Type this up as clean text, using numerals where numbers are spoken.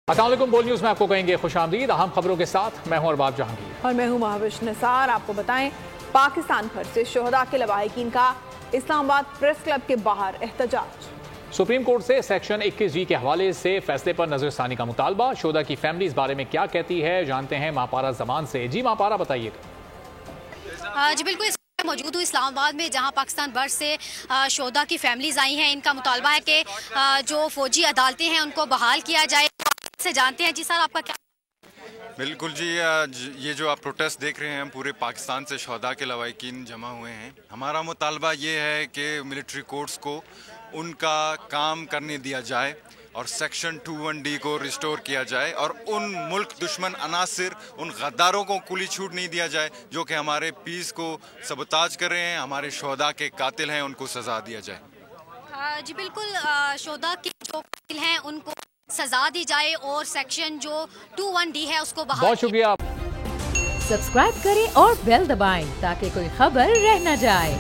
अस्सलाम वालेकुम। बोल न्यूज़ में आपको कहेंगे खुशामदीद। अहम खबरों के साथ मैं हूं अरबाब जहांगीर और मैं हूं महाविश निसार। आपको बताएं, पाकिस्तान भर से शोहदा के लवाहिकीन का इस्लामाबाद प्रेस क्लब के बाहर एहतजाज। सुप्रीम कोर्ट से सेक्शन 21G के हवाले से फैसले पर नजरसानी का मुतालबा। शोहदा की फैमिली इस बारे में क्या कहती है, जानते हैं मापारा जमान से। जी मापारा, बताइएगा। जी बिल्कुल, मौजूद हूँ इस्लामाबाद में, जहां पाकिस्तान भर से शोहदा की फैमिलीज आई हैं। इनका मुतालबा है कि जो फौजी अदालतें हैं उनको बहाल किया जाए। से जानते हैं जी सर, आपका क्या? बिल्कुल जी, ये जो आप प्रोटेस्ट देख रहे हैं, पूरे पाकिस्तान से शोहदा के लवाहिकीन जमा हुए हैं। हमारा मुतालबा ये है कि मिलिट्री कोर्ट्स को उनका काम करने दिया जाए और सेक्शन 21D को रिस्टोर किया जाए और उन मुल्क दुश्मन अनासिर, उन गद्दारों को खुली छूट नहीं दिया जाए जो कि हमारे पीस को सबताज कर रहे हैं, हमारे शोहदा के कातिल हैं, उनको सजा दिया जाए। जी बिल्कुल, शोहदा के जो कातिल हैं उनको सजा दी जाए और सेक्शन जो 21D है उसको बहाल। बहुत शुक्रिया। सब्सक्राइब करें और बेल दबाएं ताकि कोई खबर रह न जाए।